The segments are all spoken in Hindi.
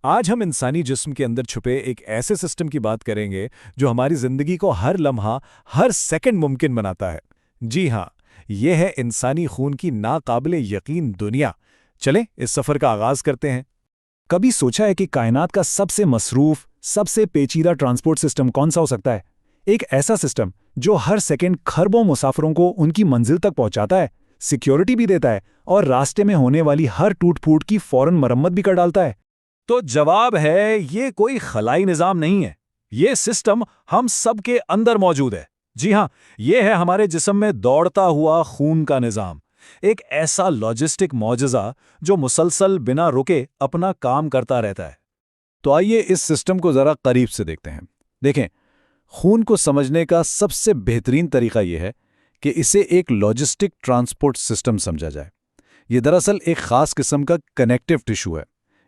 आज हम इंसानी जिस्म के अंदर छुपे एक ऐसे सिस्टम की बात करेंगे जो हमारी जिंदगी को हर लम्हा, हर सेकंड मुमकिन बनाता है। जी हाँ, ये है इंसानी खून की नाकाबिले यकीन दुनिया। चलें इस सफर का आगाज करते हैं। कभी सोचा है कि कायनात का सबसे मसरूफ, सबसे पेचीदा ट्रांसपोर्ट सिस्टम कौन सा हो सकता है? एक ऐसा सिस्टम जो हर सेकंड खरबों मुसाफिरों को उनकी मंजिल तक पहुंचाता है, सिक्योरिटी भी देता है और रास्ते में होने वाली हर टूट-फूट की फौरन मरम्मत भी कर डालता है। तो जवाब है, ये कोई खलाई निजाम नहीं है। ये सिस्टम हम सब के अंदर मौजूद है। जी हाँ, ये है हमारे जिस्म में दौड़ता हुआ खून का निजाम। एक ऐसा लॉजिस्टिक मौजज़ा जो मुसलसल बिना रुके अपना काम करता रहता है। तो आइए इस सिस्टम को जरा करीब से देखते हैं। देखें, खून को समझने का सबसे बेहतरीन तरीका यह है कि इसे एक लॉजिस्टिक ट्रांसपोर्ट सिस्टम समझा जाए। ये दरअसल एक खास किस्म का कनेक्टिव टिश्यू है,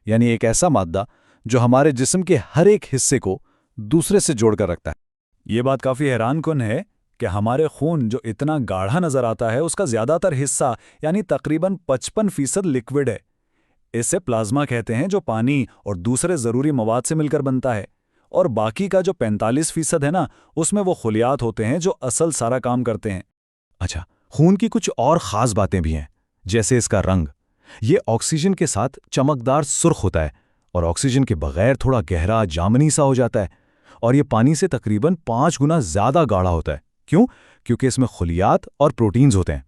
यानी एक ऐसा मादा जो हमारे जिस्म के हर एक हिस्से को दूसरे से जोड़कर रखता है। ये बात काफ़ी हैरानकुन है कि हमारे खून जो इतना गाढ़ा नज़र आता है, उसका ज़्यादातर हिस्सा यानी तकरीबन 55% लिक्विड है। इसे प्लाज्मा कहते हैं, जो पानी और दूसरे ज़रूरी मवाद से मिलकर बनता है। और बाकी का जो 45% है ना, उसमें वो खुलियात होते हैं जो असल सारा काम करते हैं। अच्छा, खून की कुछ और ख़ास बातें भी हैं, जैसे इसका रंग। ये ऑक्सीजन के साथ चमकदार सुर्ख होता है और ऑक्सीजन के बगैर थोड़ा गहरा जामनी सा हो जाता है। और ये पानी से तकरीबन 5 गुना ज़्यादा गाढ़ा होता है। क्यों? क्योंकि इसमें खुलियात और प्रोटीन्स होते हैं।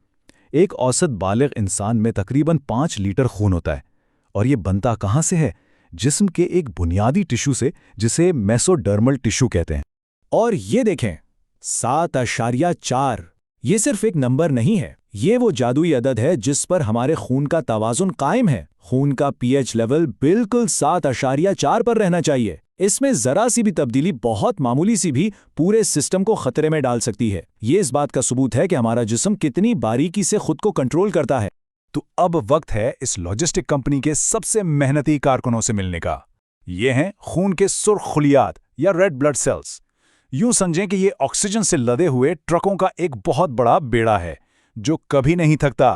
एक औसत बालिग इंसान में तकरीबन 5 लीटर खून होता है। और ये बनता कहाँ से है? जिस्म के एक बुनियादी टिश्यू से, जिसे मेसोडर्मल टिश्यू कहते हैं। और ये देखें, 7.4। ये सिर्फ एक नंबर नहीं है, ये वो जादुई अदद है जिस पर हमारे खून का तवाज़ुन कायम है। खून का पीएच लेवल बिल्कुल 7.4 पर रहना चाहिए। इसमें जरा सी भी तब्दीली, बहुत मामूली सी भी, पूरे सिस्टम को खतरे में डाल सकती है। ये इस बात का सबूत है कि हमारा जिस्म कितनी बारीकी से खुद को कंट्रोल करता है। तो अब वक्त है इस लॉजिस्टिक कंपनी के सबसे मेहनती कारकुनों से मिलने का। ये हैं खून के सुर्ख खुलियात या रेड ब्लड सेल्स। यूं समझें कि ये ऑक्सीजन से लदे हुए ट्रकों का एक बहुत बड़ा बेड़ा है जो कभी नहीं थकता।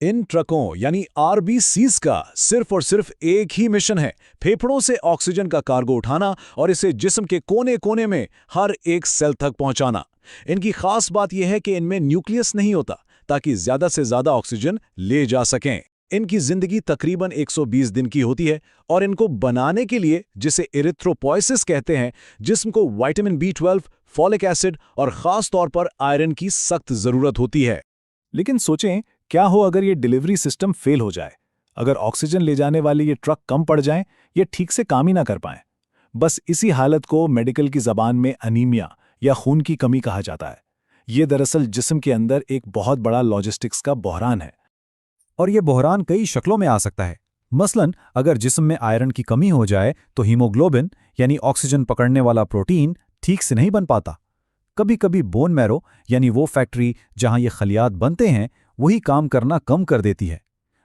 इन ट्रकों यानी आरबीसीज का सिर्फ और सिर्फ एक ही मिशन है, फेफड़ों से ऑक्सीजन का कार्गो उठाना और इसे जिस्म के कोने कोने में हर एक सेल तक पहुंचाना। इनकी खास बात यह है कि इनमें न्यूक्लियस नहीं होता, ताकि ज्यादा से ज्यादा ऑक्सीजन ले जा सकें। इनकी जिंदगी तकरीबन 120 दिन की होती है और इनको बनाने के लिए, जिसे इरिथ्रोपोइसिस कहते हैं, जिस्म को विटामिन B12, फॉलिक एसिड और खास तौर पर आयरन की सख्त जरूरत होती है। लेकिन सोचें, क्या हो अगर ये डिलीवरी सिस्टम फेल हो जाए? अगर ऑक्सीजन ले जाने वाले ये ट्रक कम पड़ जाएं, ये ठीक से काम ही ना कर पाएं। बस इसी हालत को मेडिकल की जबान में अनीमिया या खून की कमी कहा जाता है। ये दरअसल जिस्म के अंदर एक बहुत बड़ा लॉजिस्टिक्स का बहरान है। और ये बहरान कई शक्लों में आ सकता है। मसलन अगर जिस्म में आयरन की कमी हो जाए तो हीमोग्लोबिन यानी ऑक्सीजन पकड़ने वाला प्रोटीन ठीक से नहीं बन पाता। कभी कभी बोन मैरो यानी वो फैक्ट्री जहां ये खलियात बनते हैं, वही काम करना कम कर देती है।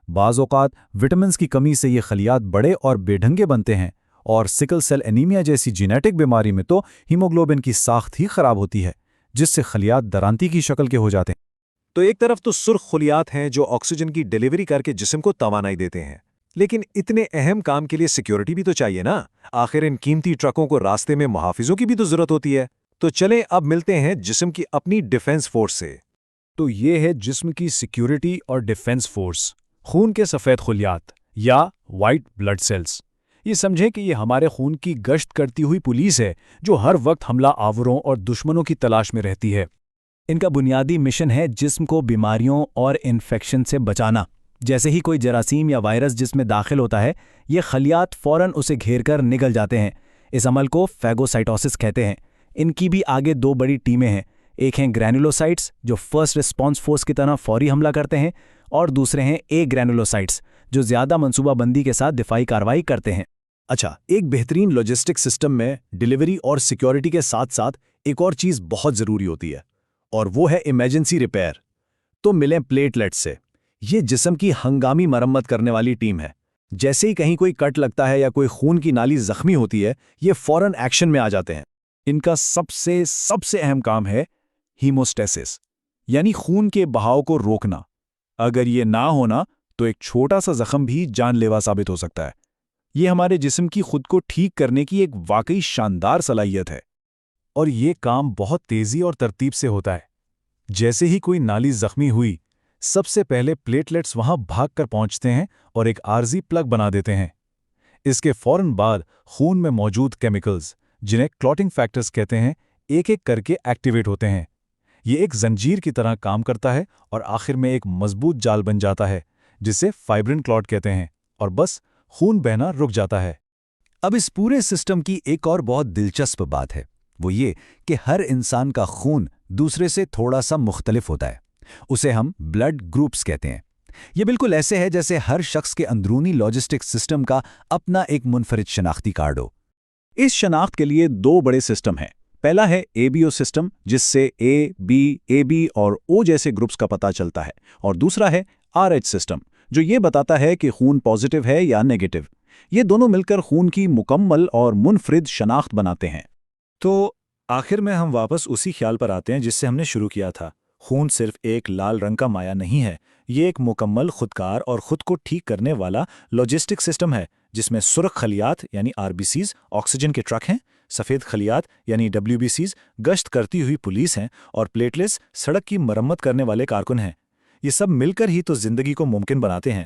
बाज़ औक़ात विटामिन्स की कमी से ये खलियात बड़े और बेढंगे बनते हैं। और सिकल सेल एनीमिया जैसी जीनेटिक बीमारी में तो हीमोग्लोबिन की साख्त ही खराब होती है, जिससे खलियात दरांती की शक्ल के हो जाते हैं। तो एक तरफ तो सुर्ख खुलियात हैं जो ऑक्सीजन की डिलीवरी करके जिस्म को तवानाई देते हैं, लेकिन इतने अहम काम के लिए सिक्योरिटी भी तो चाहिए ना। आखिर इन कीमती ट्रकों को रास्ते में मुहाफिजों की भी तो जरूरत होती है। तो चलें अब मिलते हैं जिस्म की अपनी डिफेंस फोर्स से। तो ये है जिस्म की सिक्योरिटी और डिफेंस फोर्स, खून के सफ़ेद खुलियात या वाइट ब्लड सेल्स। ये समझें कि ये हमारे खून की गश्त करती हुई पुलिस है जो हर वक्त हमला आवरों और दुश्मनों की तलाश में रहती है। इनका बुनियादी मिशन है जिस्म को बीमारियों और इन्फेक्शन से बचाना। जैसे ही कोई जरासीम या वायरस जिसमें दाखिल होता है, ये खलियात फ़ौरन उसे घेरकर निकल जाते हैं। इस अमल को फैगोसाइटोसिस कहते हैं। इनकी भी आगे 2 बड़ी टीमें हैं। एक हैं ग्रैनुलोसाइट्स जो फर्स्ट रिस्पॉन्स फोर्स की तरह फौरी हमला करते हैं, और दूसरे हैं ए ग्रैनुलोसाइट्स जो ज़्यादा मंसूबाबंदी के साथ दिफाई कार्रवाई करते हैं। अच्छा, एक बेहतरीन लॉजिस्टिक सिस्टम में डिलीवरी और सिक्योरिटी के साथ साथ एक और चीज़ बहुत ज़रूरी होती है, और वो है इमरजेंसी रिपेयर। तो मिलें प्लेटलेट्स से। ये जिस्म की हंगामी मरम्मत करने वाली टीम है। जैसे ही कहीं कोई कट लगता है या कोई खून की नाली जख्मी होती है, ये फ़ौरन एक्शन में आ जाते हैं। इनका सबसे अहम काम है हीमोस्टेसिस, यानी खून के बहाव को रोकना। अगर ये ना होना तो एक छोटा सा जख्म भी जानलेवा साबित हो सकता है। ये हमारे जिस्म की खुद को ठीक करने की एक वाकई शानदार सलाहियत है। और ये काम बहुत तेजी और तरतीब से होता है। जैसे ही कोई नाली जख्मी हुई, सबसे पहले प्लेटलेट्स वहां भागकर पहुंचते हैं और एक आर्जी प्लग बना देते हैं। इसके फौरन बाद खून में मौजूद केमिकल्स, जिन्हें क्लॉटिंग फैक्टर्स कहते हैं, एक एक करके एक्टिवेट होते हैं। ये एक जंजीर की तरह काम करता है और आखिर में एक मजबूत जाल बन जाता है, जिसे फाइब्रिन क्लॉट कहते हैं, और बस खून बहना रुक जाता है। अब इस पूरे सिस्टम की एक और बहुत दिलचस्प बात है, वो ये कि हर इंसान का खून दूसरे से थोड़ा सा मुख्तलिफ होता है। उसे हम ब्लड ग्रुप्स कहते हैं। ये बिल्कुल ऐसे है जैसे हर शख्स के अंदरूनी लॉजिस्टिक सिस्टम का अपना एक मुनफरिद शनाख्ती कार्ड हो। इस शनाख्त के लिए दो बड़े सिस्टम हैं। पहला है एबीओ सिस्टम, जिससे ए, बी, एबी और ओ जैसे ग्रुप्स का पता चलता है, और दूसरा है आरएच सिस्टम, जो ये बताता है कि खून पॉजिटिव है या नेगेटिव। ये दोनों मिलकर खून की मुकम्मल और मुनफरिद शनाख्त बनाते हैं। तो आखिर में हम वापस उसी ख्याल पर आते हैं जिससे हमने शुरू किया था। खून सिर्फ एक लाल रंग का माया नहीं है, ये एक मुकम्मल खुदकार और खुद को ठीक करने वाला लॉजिस्टिक सिस्टम है, जिसमें सुर्ख खलियात यानी आरबीसीज ऑक्सीजन के ट्रक हैं, सफ़ेद खलियात यानी डब्ल्यूबीसीज गश्त करती हुई पुलिस हैं, और प्लेटलेट्स सड़क की मरम्मत करने वाले कारकुन हैं। ये सब मिलकर ही तो जिंदगी को मुमकिन बनाते हैं।